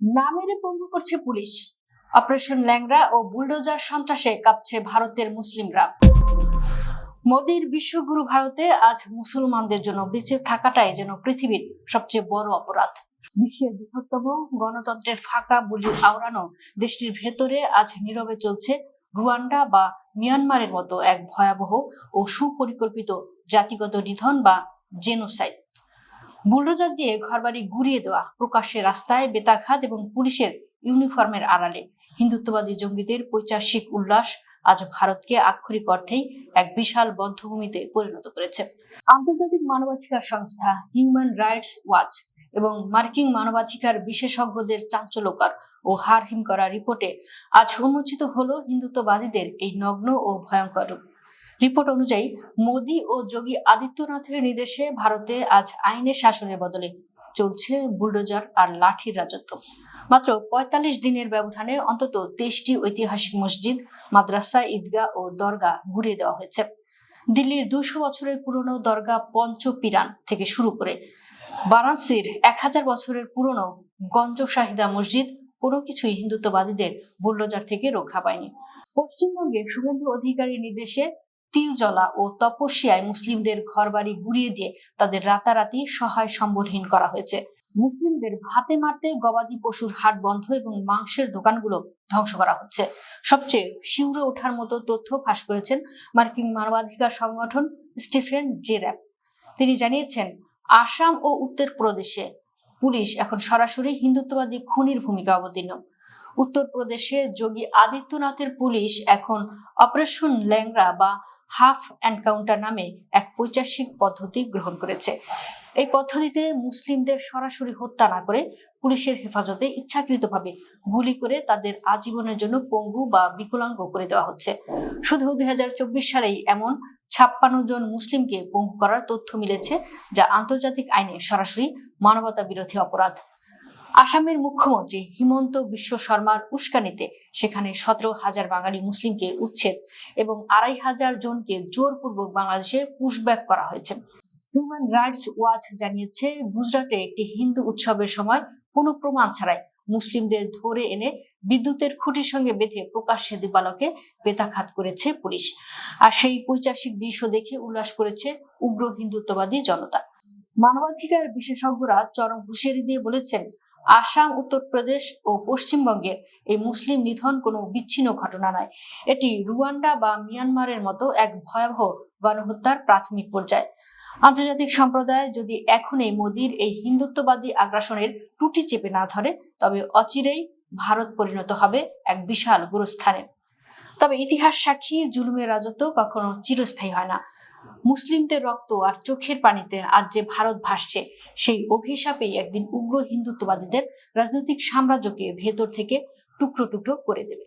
না মেরে পঙ্গু করছে পুলিশ। অপারেশন ল্যাংড়া ও বুলডোজার সন্ত্রাসে কাঁপছে ভারতের মুসলিমরা। মোদির বিশ্বগুরু ভারতে আজ মুসলমানদের জন্য বেঁচে থাকাটাই যেন পৃথিবীর সবচেয়ে বড় অপরাধ। বিশ্বের বৃহত্তম গণতন্ত্রের ফাঁকা বুলি আওড়ানো দেশটির ভেতরে আজ নীরবে চলছে রুয়ান্ডা বা মিয়ানমারের মতো এক ভয়াবহ ও সুপরিকল্পিত জাতিগত নিধন বা জেনোসাইড। বুলডোজার দিয়ে ঘরবাড়ি গুড়িয়ে দেওয়া, প্রকাশ্যে রাস্তায় বেতাঘাত এবং পুলিশের ইউনিফর্মের আড়ালে হিন্দুত্ববাদী জঙ্গিদের পৈশাচিক উল্লাস আজ ভারতকে আক্ষরিক অর্থেই এক বিশাল বধ্যভূমিতে পরিণত করেছে। আন্তর্জাতিক মানবাধিকার সংস্থা হিউম্যান রাইটস ওয়াচ এবং মার্কিন মানবাধিকার বিশেষজ্ঞদের চাঞ্চল্যকর ও হাড়হিম করা রিপোর্টে আজ উন্মোচিত হলো হিন্দুত্ববাদীদের এই নগ্ন ও ভয়ঙ্কর রূপ। রিপোর্ট অনুযায়ী মোদী ও যোগী আদিত্যনাথের নির্দেশে ভারতে আজ আইনের শাসনের বদলে চলছে বুলডোজার আর লাঠির রাজত্ব। মাত্র ৪৫ দিনের ব্যবধানে অন্তত ২৩টি ঐতিহাসিক মসজিদ, মাদ্রাসা, ঈদগাহ ও দরগা গুড়িয়ে দেওয়া হয়েছে। দিল্লির ২০০ বছরের পুরনো দরগা পঞ্চ পিরান থেকে শুরু করে বারাণসীর ১০০০ বছরের পুরনো গঞ্জ শাহিদা মসজিদ, কোনো কিছুই হিন্দুত্ববাদীদের বুলডোজার থেকে রক্ষা পায়নি। পশ্চিমবঙ্গে শুভেন্দু অধিকারীর নির্দেশে তিলজলা ও তপস্যায় মুসলিমদের ঘরবাড়ি গুড়িয়ে দিয়ে তাদের রাতারাতি সহায় সম্বলহীন করা হয়েছে। মুসলিমদের ভাতে মারতে গবাদি পশুর হাট বন্ধ এবং মাংসের দোকানগুলো ধ্বংস করা হচ্ছে। সবচেয়ে শিউরে ওঠার মতো তথ্য ফাঁস করেছেন মার্কিন মানবাধিকার সংগঠন স্টিফেন জেরাপ। তিনি জানিয়েছেন, আসাম ও উত্তরপ্রদেশে পুলিশ এখন সরাসরি হিন্দুত্ববাদী খুনির ভূমিকা অবতীর্ণ। উত্তরপ্রদেশে যোগী আদিত্যনাথের পুলিশ এখন অপারেশন ল্যাংড়া বা হাফ এনকাউন্টার নামে এক পৈশাচিক পদ্ধতি গ্রহণ করেছে। এই পদ্ধতিতে মুসলিমদের সরাসরি হত্যা না করে পুলিশের হেফাজতে ইচ্ছাকৃতভাবে গুলি করে তাদের আজীবনের জন্য পঙ্গু বা বিকলাঙ্গ করে দেওয়া হচ্ছে। শুধু ২০২৪ সালেই এমন ৫৬ জন মুসলিমকে পঙ্গু করার তথ্য মিলেছে, যা আন্তর্জাতিক আইনে সরাসরি মানবতা বিরোধী অপরাধ। আসামের মুখ্যমন্ত্রী হিমন্ত বিশ্ব শর্মার উস্কানিতে সেখানে ১৭,০০০ বাঙালি মুসলিমকে উচ্ছেদ এবং ২৫০০ জনকে জোরপূর্বক বাংলাদেশে পুশব্যাক করা হয়েছে। হিউম্যান রাইটস ওয়াচ জানিয়েছে, গুজরাটে একটি হিন্দু উৎসবের সময় কোনো প্রমাণ ছাড়াই মুসলিমদের ধরে এনে বিদ্যুতের খুঁটির সঙ্গে বেঁধে প্রকাশ্যে দিবালোকে বেতাঘাত করেছে পুলিশ। আর সেই পৈশাচিক দৃশ্য দেখে উল্লাস করেছে উগ্র হিন্দুত্ববাদী জনতা। মানবাধিকার বিশেষজ্ঞরা চরম হুঁশিয়ারি দিয়ে বলেছেন, আসাম, উত্তরপ্রদেশ ও পশ্চিমবঙ্গের এই মুসলিম নিধন কোনো বিচ্ছিন্ন ঘটনা নয়। এটি রুয়ান্ডা বা মিয়ানমারের মতো এক ভয়াবহ গণহত্যার প্রাথমিক পর্যায়। আন্তর্জাতিক সম্প্রদায় যদি এখনই মোদির এই হিন্দুত্ববাদী আগ্রাসনের টুটি চেপে না ধরে, তবে অচিরেই ভারত পরিণত হবে এক বিশাল গুরুস্থানে। তবে ইতিহাস সাক্ষী, জুলুমের রাজত্ব কখনো চিরস্থায়ী হয় না। মুসলিমদের রক্ত আর চোখের পানিতে আজ যে ভারত ভাসছে, সেই অভিশাপেই একদিন উগ্র হিন্দুত্ববাদীদের রাজনৈতিক সাম্রাজ্যকে ভেতর থেকে টুকরো টুকরো করে দেবে।